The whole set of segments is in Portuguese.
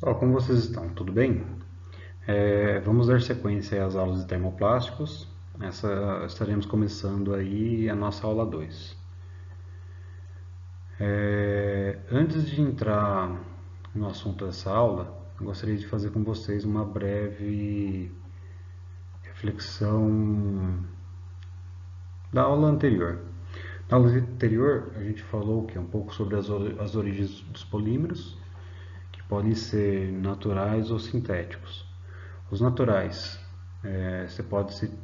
Pessoal, como vocês estão? Tudo bem? Vamos dar sequência às aulas de termoplásticos. Estaremos começando aí a nossa aula 2. Antes de entrar no assunto dessa aula, gostaria de fazer com vocês uma breve reflexão da aula anterior. Na aula anterior, a gente falou que um pouco sobre as origens dos polímeros, que podem ser naturais ou sintéticos. Os naturais,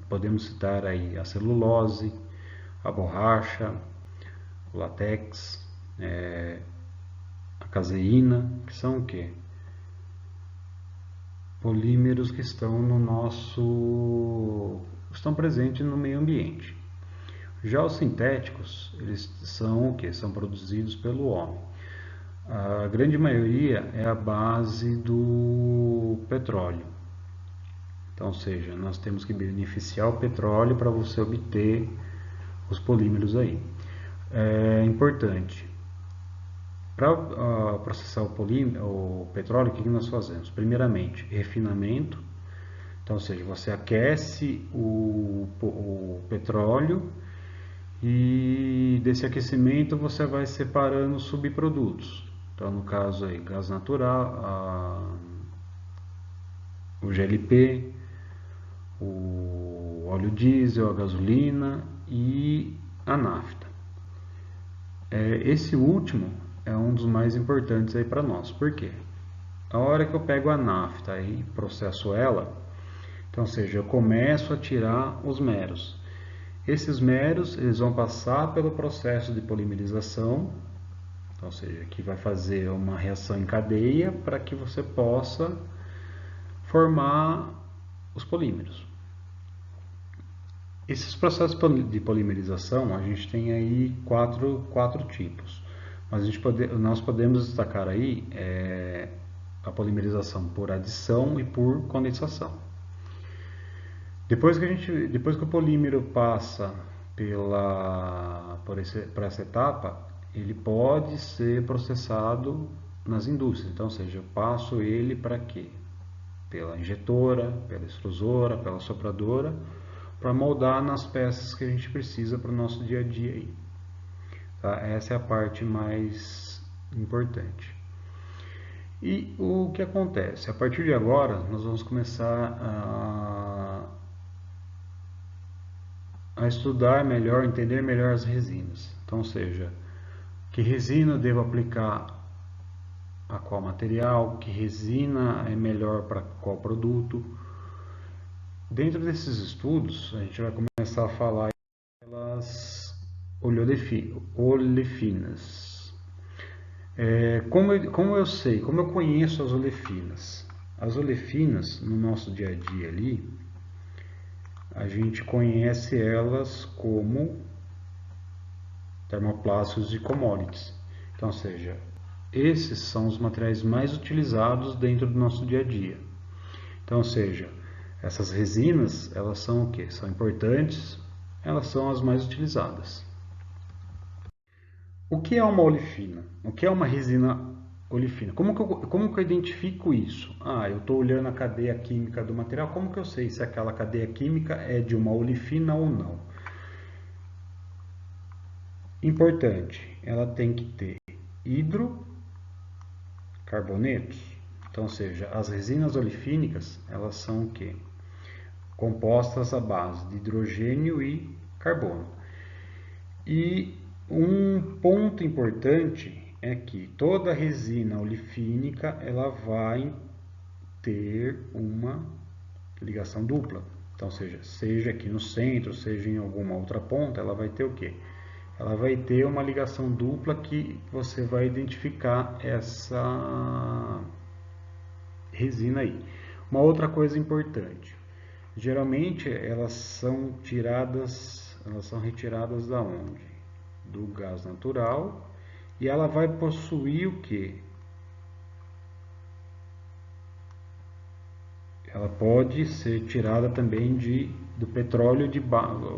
podemos citar aí a celulose, a borracha, o látex, a caseína, que são o quê? Polímeros que estão presentes no meio ambiente. Já os sintéticos, eles são o quê? São produzidos pelo homem. A grande maioria é a base do petróleo. Então, ou seja, nós temos que beneficiar o petróleo para você obter os polímeros aí. É importante. Para processar o petróleo, o que nós fazemos? Primeiramente, refinamento. Então, ou seja, você aquece o petróleo e desse aquecimento você vai separando os subprodutos. Então, no caso aí, gás natural, o GLP, o óleo diesel, a gasolina e a nafta. Esse último é um dos mais importantes aí para nós. Por quê? A hora que eu pego a nafta e processo ela, então, ou seja, eu começo a tirar os meros. Esses meros, eles vão passar pelo processo de polimerização, então, ou seja, que vai fazer uma reação em cadeia para que você possa formar os polímeros. Esses processos de polimerização, a gente tem aí quatro tipos. Mas nós podemos destacar aí a polimerização por adição e por condensação. Depois que o polímero passa por essa etapa, ele pode ser processado nas indústrias. Então, ou seja, eu passo ele para quê? Pela injetora, pela extrusora, pela sopradora, para moldar nas peças que a gente precisa para o nosso dia a dia aí. Tá? Essa é a parte mais importante. E o que acontece? A partir de agora, nós vamos começar a estudar melhor, entender melhor as resinas. Então, ou seja, que resina eu devo aplicar a qual material, que resina é melhor para qual produto. Dentro desses estudos, a gente vai começar a falar das olefinas. Como eu sei, como eu conheço as olefinas? As olefinas, no nosso dia a dia ali, a gente conhece elas como termoplásticos e commodities. Então, ou seja, esses são os materiais mais utilizados dentro do nosso dia a dia. Então, ou seja, essas resinas, elas são o que? São importantes, elas são as mais utilizadas. O que é uma olefina? O que é uma resina olefina? Como que eu identifico isso? Eu estou olhando a cadeia química do material, como que eu sei se aquela cadeia química é de uma olefina ou não? Importante, ela tem que ter hidrocarbonetos. Então, ou seja, as resinas olefínicas, elas são o quê? Compostas à base de hidrogênio e carbono. E um ponto importante é que toda resina olefínica ela vai ter uma ligação dupla. Então, seja aqui no centro, seja em alguma outra ponta, ela vai ter o quê? Ela vai ter uma ligação dupla que você vai identificar essa resina aí. Uma outra coisa importante, geralmente elas são retiradas da onde? Do gás natural, e ela vai possuir o que? Ela pode ser tirada também do petróleo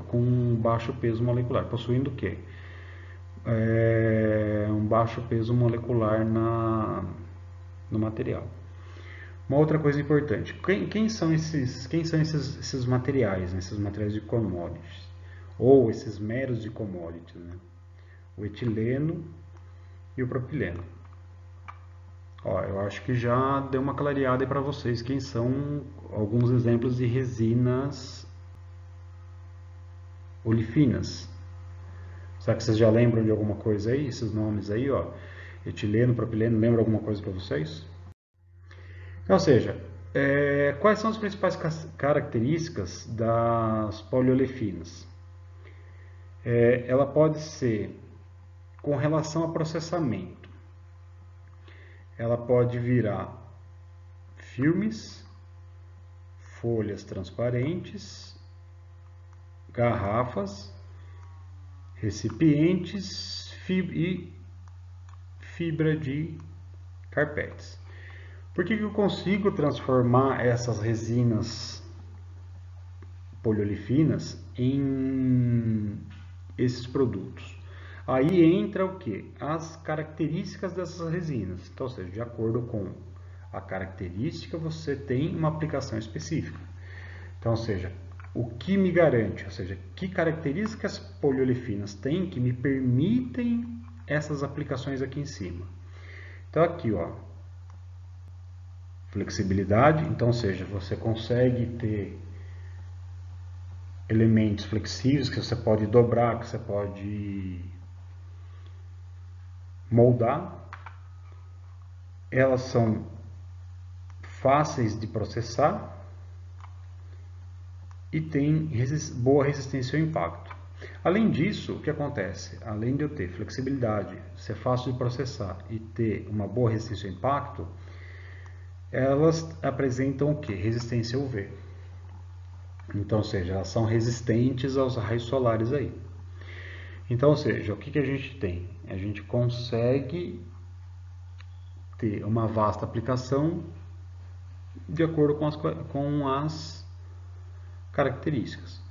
com baixo peso molecular, possuindo o que? Um baixo peso molecular no material. Uma outra coisa importante, quem são esses materiais, né? Esses materiais de commodities, ou esses meros de commodities, né? O etileno e o propileno. Ó, eu acho que já deu uma clareada aí para vocês quem são alguns exemplos de resinas olefinas. Será que vocês já lembram de alguma coisa aí? Esses nomes aí, ó. Etileno, propileno, lembra alguma coisa para vocês? Ou seja, quais são as principais características das poliolefinas? Ela pode ser com relação a processamento. Ela pode virar filmes, folhas transparentes, garrafas, recipientes e fibra de carpetes. Por que eu consigo transformar essas resinas poliolifinas em esses produtos? Aí entra o que? As características dessas resinas. Então, ou seja, de acordo com a característica, você tem uma aplicação específica. Então, ou seja, o que me garante, ou seja, que características poliolifinas têm que me permitem essas aplicações aqui em cima. Então, aqui, ó, flexibilidade, então, ou seja, você consegue ter elementos flexíveis que você pode dobrar, que você pode moldar. Elas são fáceis de processar e têm boa resistência ao impacto. Além disso, o que acontece? Além de eu ter flexibilidade, ser fácil de processar e ter uma boa resistência ao impacto, elas apresentam o que? Resistência UV. Então, ou seja, elas são resistentes aos raios solares aí. Então, ou seja, o que a gente tem? A gente consegue ter uma vasta aplicação de acordo com as características.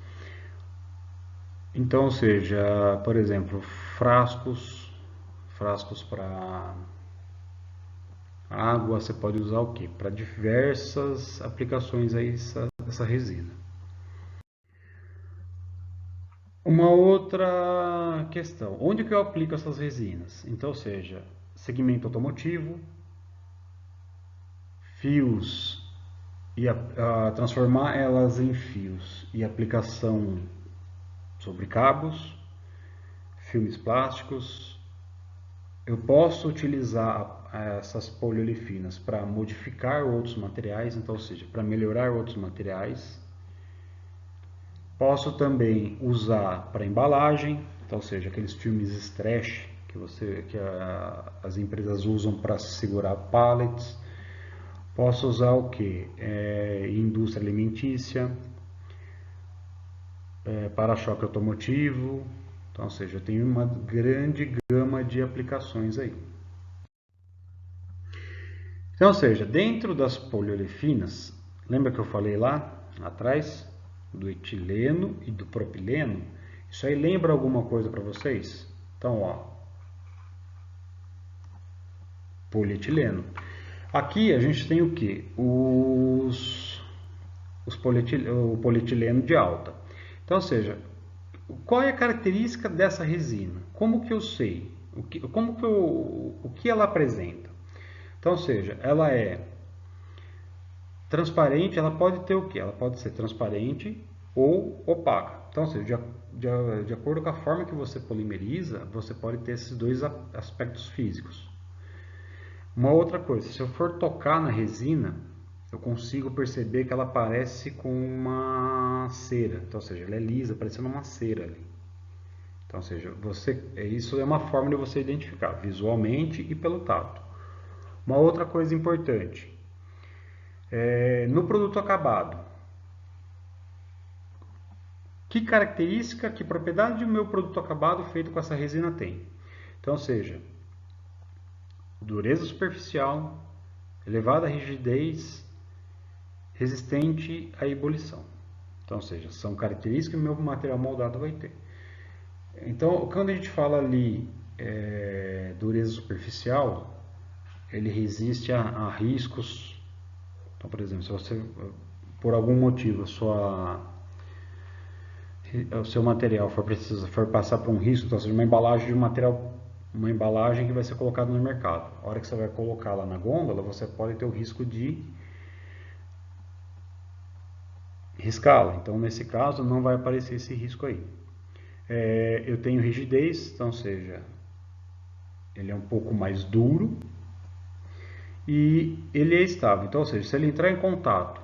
Então, ou seja, por exemplo, frascos para água, você pode usar o que? Para diversas aplicações aí essa resina. Uma outra questão, onde que eu aplico essas resinas? Então, ou seja, segmento automotivo, fios e transformar elas em fios e aplicação sobre cabos, filmes plásticos. Eu posso utilizar essas poliolifinas para modificar outros materiais, então, ou seja, para melhorar outros materiais. Posso também usar para embalagem, então, ou seja, aqueles filmes stretch que as empresas usam para segurar pallets. Posso usar o que? Indústria alimentícia, para-choque automotivo. Então, ou seja, eu tenho uma grande gama de aplicações aí. Então, ou seja, dentro das poliolefinas, lembra que eu falei lá atrás do etileno e do propileno? Isso aí lembra alguma coisa para vocês? Então, ó, polietileno. Aqui a gente tem o que? O polietileno de alta. Então, ou seja, qual é a característica dessa resina? Como que eu sei? O que ela apresenta? Então, ou seja, ela é transparente, ela pode ter o que? Ela pode ser transparente ou opaca. Então, ou seja, de acordo com a forma que você polimeriza, você pode ter esses dois aspectos físicos. Uma outra coisa, se eu for tocar na resina, eu consigo perceber que ela parece com uma cera. Então, ou seja, ela é lisa, parecendo uma cera ali. Então, ou seja, isso é uma forma de você identificar visualmente e pelo tato. Uma outra coisa importante, no produto acabado, que característica, que propriedade o meu produto acabado feito com essa resina tem? Então, ou seja, dureza superficial, elevada rigidez, resistente à ebulição. Então, ou seja, são características que o meu material moldado vai ter. Então, quando a gente fala ali dureza superficial, ele resiste a riscos Então, por exemplo, se você, por algum motivo, o seu material for passar por um risco, então, seja uma embalagem de um material, uma embalagem que vai ser colocada no mercado. A hora que você vai colocar lá na gôndola, você pode ter o risco de riscá-la. Então, nesse caso, não vai aparecer esse risco aí. Eu tenho rigidez, então, seja, ele é um pouco mais duro e ele é estável. Então, ou seja, se ele entrar em contato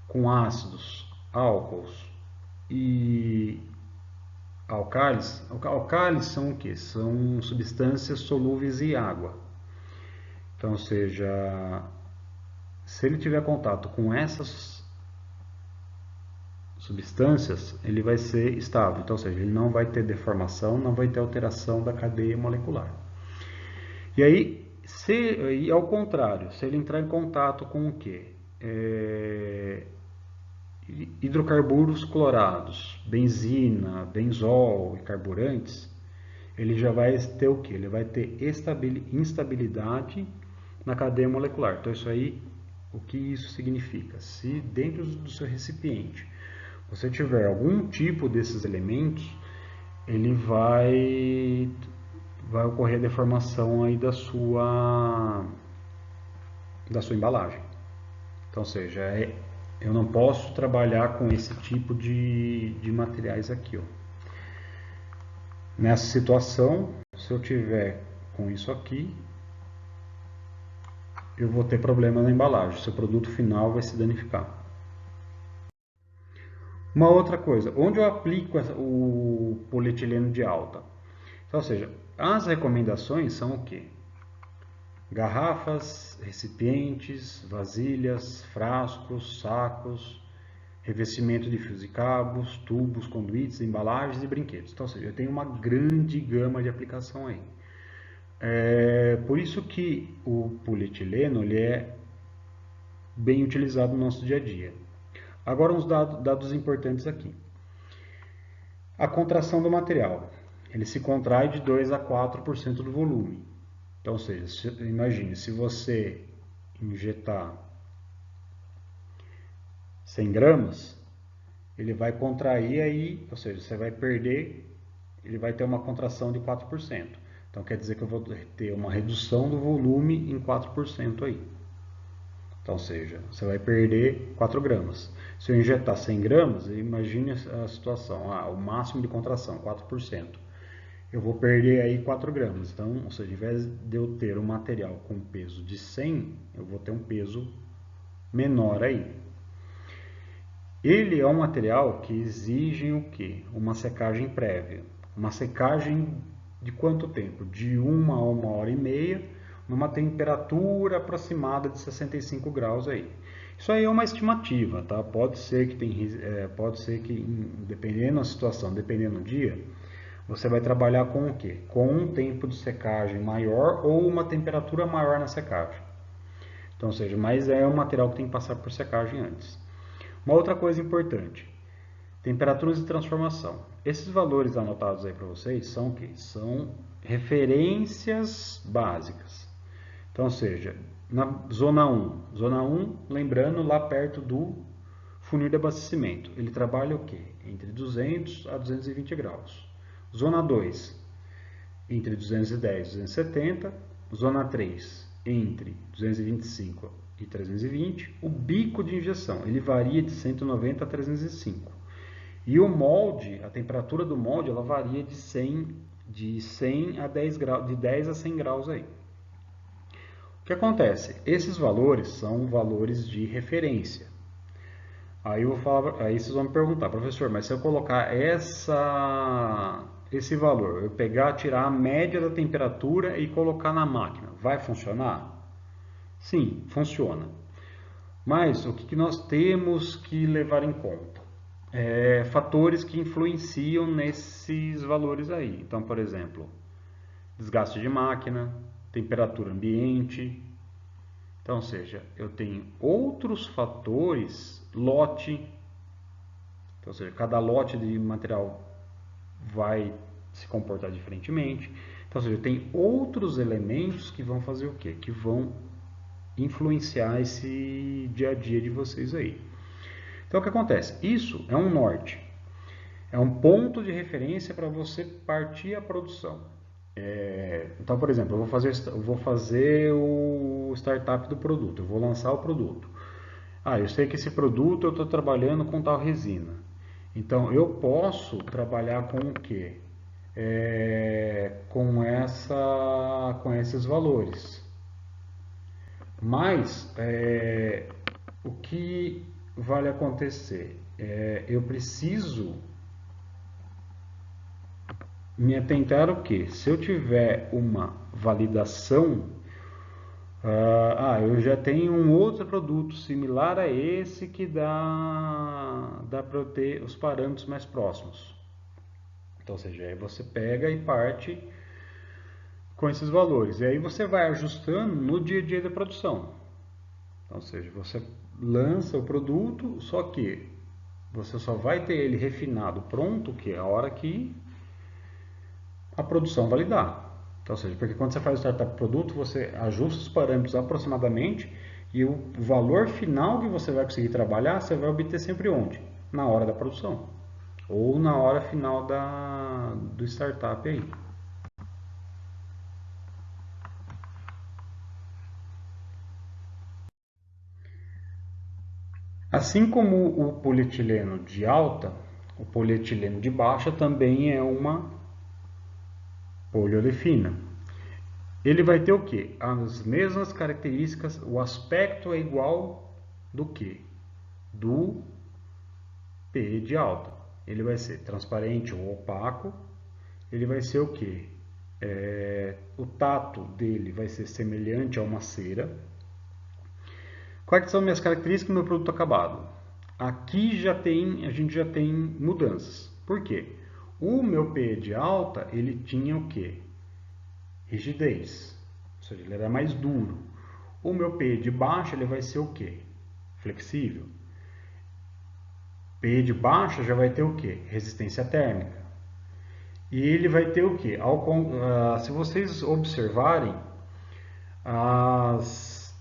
com ácidos, álcools e alcális, alcális são o que? São substâncias solúveis em água. Então, ou seja, se ele tiver contato com essas substâncias, ele vai ser estável. Então, ou seja, ele não vai ter deformação, não vai ter alteração da cadeia molecular. E aí, e ao contrário, se ele entrar em contato com o quê? Hidrocarburos clorados, benzina, benzol e carburantes, ele já vai ter o que? Ele vai ter instabilidade na cadeia molecular. Então, isso aí, o que isso significa? Se dentro do seu recipiente você tiver algum tipo desses elementos, ele vai ocorrer a deformação aí da sua embalagem. Então, ou seja, eu não posso trabalhar com esse tipo de materiais aqui, ó. Nessa situação, se eu tiver com isso aqui, eu vou ter problema na embalagem, seu produto final vai se danificar. Uma outra coisa, onde eu aplico o polietileno de alta? Então, ou seja, as recomendações são o quê? Garrafas, recipientes, vasilhas, frascos, sacos, revestimento de fios e cabos, tubos, conduítes, embalagens e brinquedos. Então, ou seja, eu tenho uma grande gama de aplicação aí. Por isso que o polietileno ele é bem utilizado no nosso dia a dia. Agora uns dados importantes aqui. A contração do material. Ele se contrai de 2 a 4% do volume. Então, ou seja, imagine, se você injetar 100 gramas, ele vai contrair aí, ou seja, você vai perder, ele vai ter uma contração de 4%. Então, quer dizer que eu vou ter uma redução do volume em 4% aí. Então, ou seja, você vai perder 4 gramas. Se eu injetar 100 gramas, imagine a situação, o máximo de contração, 4%. Eu vou perder aí 4 gramas. Então, ou seja, ao invés de eu ter um material com peso de 100, eu vou ter um peso menor aí. Ele é um material que exige o quê? Uma secagem prévia. Uma secagem de quanto tempo? De 1 a 1h30, numa temperatura aproximada de 65 graus aí. Isso aí é uma estimativa, tá? Pode ser que dependendo da situação, dependendo do dia, você vai trabalhar com o quê? Com um tempo de secagem maior ou uma temperatura maior na secagem. Então, ou seja, mas é um material que tem que passar por secagem antes. Uma outra coisa importante, temperaturas de transformação. Esses valores anotados aí para vocês são o quê? São referências básicas. Então, ou seja, na zona 1, lembrando, lá perto do funil de abastecimento, ele trabalha o quê? Entre 200 a 220 graus. Zona 2, entre 210 e 270. Zona 3, entre 225 e 320. O bico de injeção, ele varia de 190 a 305. E o molde, a temperatura do molde, ela varia de 100 a 10 graus, de 10 a 100 graus aí. O que acontece? Esses valores são valores de referência. Aí vocês vão me perguntar, professor, mas se eu colocar esse valor, eu pegar, tirar a média da temperatura e colocar na máquina, vai funcionar? Sim, funciona. Mas o que nós temos que levar em conta? Fatores que influenciam nesses valores aí. Então, por exemplo, desgaste de máquina, temperatura ambiente. Então, ou seja, eu tenho outros fatores, lote. Então, ou seja, cada lote de material vai se comportar diferentemente. Então, ou seja, tem outros elementos que vão fazer o quê? Que vão influenciar esse dia a dia de vocês aí. Então o que acontece? Isso é um norte, é um ponto de referência para você partir a produção. Então, por exemplo, eu vou fazer o startup do produto, eu vou lançar o produto. Eu sei que esse produto eu estou trabalhando com tal resina. Então, eu posso trabalhar com o quê? Com esses valores. Mas, o que vale acontecer? Eu preciso me atentar o quê? Se eu tiver uma validação, eu já tenho um outro produto similar a esse que dá para eu ter os parâmetros mais próximos. Então, ou seja, aí você pega e parte com esses valores. E aí você vai ajustando no dia a dia da produção. Então, ou seja, você lança o produto, só que você só vai ter ele refinado, pronto, que é a hora que a produção validar. Então, ou seja, porque quando você faz o startup produto, você ajusta os parâmetros aproximadamente e o valor final que você vai conseguir trabalhar, você vai obter sempre onde? Na hora da produção. Ou na hora final do startup aí. Assim como o polietileno de alta, o polietileno de baixa também é uma poliolefina. Ele vai ter o que? As mesmas características, o aspecto é igual do que? Do PE de alta. Ele vai ser transparente ou opaco. Ele vai ser o que? O tato dele vai ser semelhante a uma cera. Quais são minhas características do meu produto acabado? Aqui a gente já tem mudanças. Por quê? O meu PE de alta, ele tinha o quê? Rigidez, ou seja, ele era mais duro. O meu PE de baixa, ele vai ser o quê? Flexível. PE de baixa já vai ter o quê? Resistência térmica. E ele vai ter o quê? Se vocês observarem, as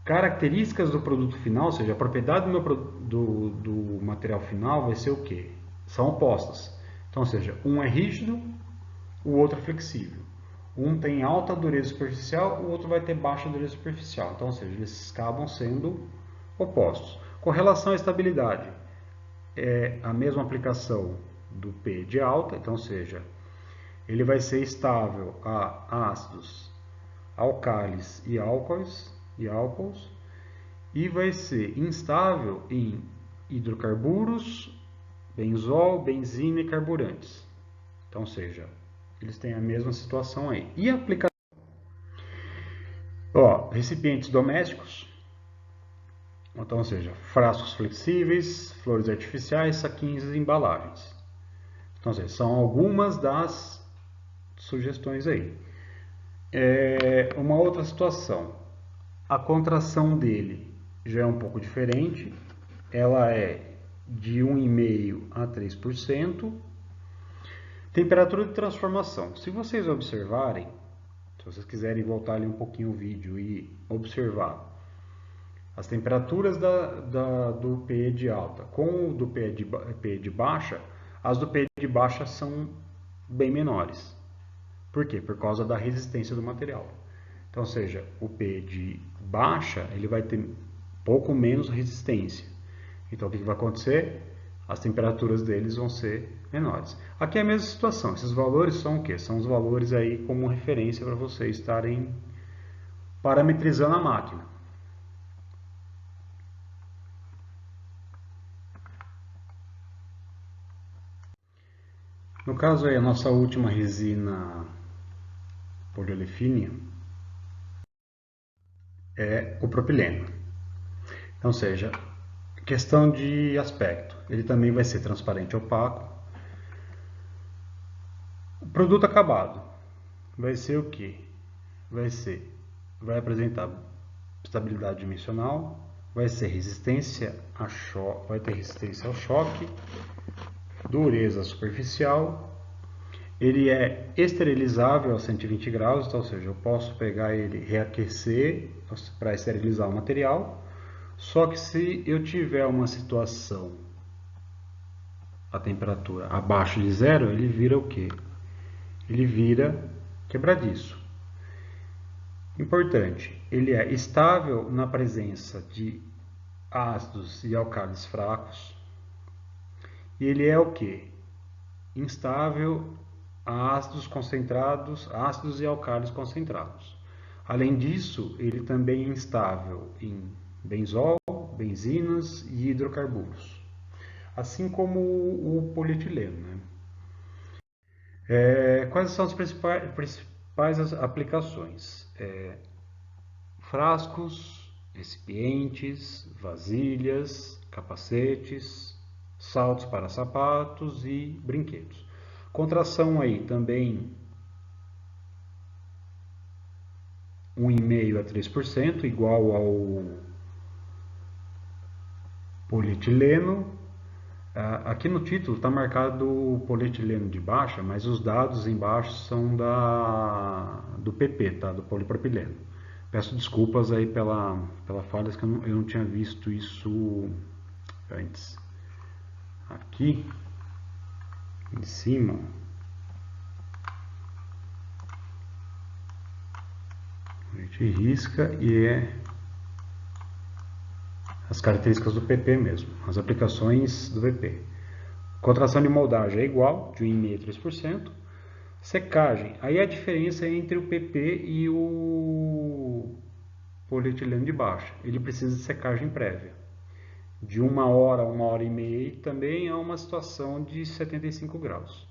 características do produto final, ou seja, a propriedade do material final vai ser o quê? São opostas. Então, ou seja, um é rígido, o outro é flexível. Um tem alta dureza superficial, o outro vai ter baixa dureza superficial. Então, ou seja, eles acabam sendo opostos. Com relação à estabilidade, é a mesma aplicação do P de alta, então, ou seja, ele vai ser estável a ácidos, alcális e álcools, e vai ser instável em hidrocarburos, benzol, benzina e carburantes. Então, ou seja, eles têm a mesma situação aí. E aplicação? Recipientes domésticos, então, ou seja, frascos flexíveis, flores artificiais, saquinhos e embalagens. Então, ou seja, são algumas das sugestões aí. Uma outra situação, a contração dele já é um pouco diferente, ela é de 1,5% a 3%. Temperatura de transformação, se vocês observarem, se vocês quiserem voltar ali um pouquinho o vídeo e observar as temperaturas do PE de alta com o do PE de baixa, as do PE de baixa são bem menores. Por quê? Por causa da resistência do material. Então, ou seja, o PE de baixa ele vai ter pouco menos resistência. Então, o que vai acontecer? As temperaturas deles vão ser menores. Aqui é a mesma situação. Esses valores são o quê? São os valores aí como referência para vocês estarem parametrizando a máquina. No caso aí, a nossa última resina poliolefínia é o propileno. Então, ou seja, questão de aspecto, ele também vai ser transparente e opaco. O produto acabado vai ser o que? Vai apresentar estabilidade dimensional, vai ter resistência ao choque, dureza superficial Ele é esterilizável a 120 graus, então, ou seja, eu posso pegar ele, reaquecer para esterilizar o material. Só que se eu tiver uma situação, a temperatura abaixo de zero, ele vira o quê? Ele vira quebradiço. Importante, ele é estável na presença de ácidos e álcalis fracos. E ele é o quê? Instável a ácidos concentrados, ácidos e álcalis concentrados. Além disso, ele também é instável em benzol, benzinas e hidrocarburos, assim como o polietileno, né? Quais são as principais aplicações? Frascos, recipientes, vasilhas, capacetes, saltos para sapatos e brinquedos. Contração aí também 1,5% a 3%, igual ao polietileno. Aqui no título está marcado o polietileno de baixa, mas os dados embaixo são do PP, tá? Do polipropileno. Peço desculpas aí pela falha, que eu não tinha visto isso antes. Aqui em cima a gente risca e as características do PP mesmo, as aplicações do PP. Contração de moldagem é igual, de 1,5% a 3%. Secagem, aí a diferença é entre o PP e o polietileno de baixa. Ele precisa de secagem prévia. De 1 hora a 1 hora e meia, e também é uma situação de 75 graus.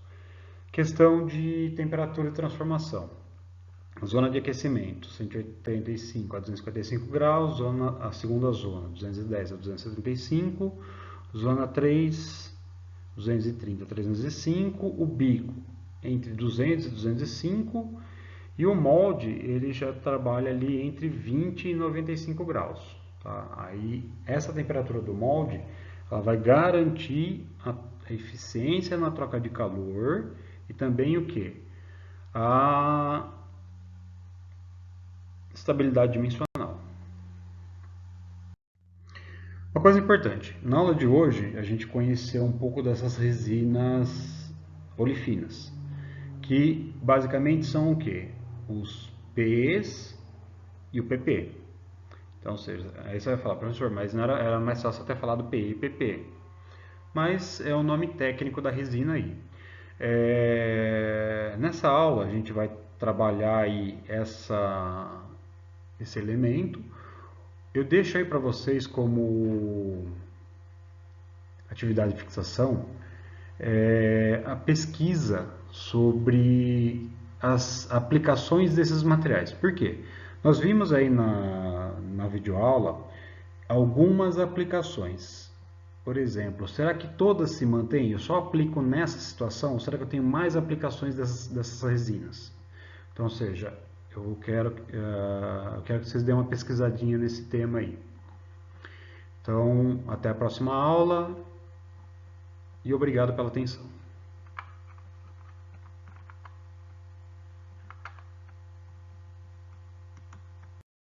Questão de temperatura e transformação. Zona de aquecimento, 185 a 255 graus. A segunda zona, 210 a 275. Zona 3, 230 a 305. O bico, entre 200 e 205. E o molde, ele já trabalha ali entre 20 e 95 graus. Tá? Aí, essa temperatura do molde, ela vai garantir a eficiência na troca de calor e também o que? A estabilidade dimensional. Uma coisa importante, na aula de hoje a gente conheceu um pouco dessas resinas olefinas, que basicamente são o que? Os P's e o PP. Então, ou seja, aí você vai falar, professor, mas não era mais fácil até falar do PE e PP. Mas é o nome técnico da resina aí. Nessa aula a gente vai trabalhar aí esse elemento. Eu deixo aí para vocês como atividade de fixação a pesquisa sobre as aplicações desses materiais. Por quê? Nós vimos aí na videoaula algumas aplicações. Por exemplo, será que todas se mantêm? Eu só aplico nessa situação? Ou será que eu tenho mais aplicações dessas resinas? Então, ou seja, eu quero que vocês dêem uma pesquisadinha nesse tema aí. Então, até a próxima aula e obrigado pela atenção.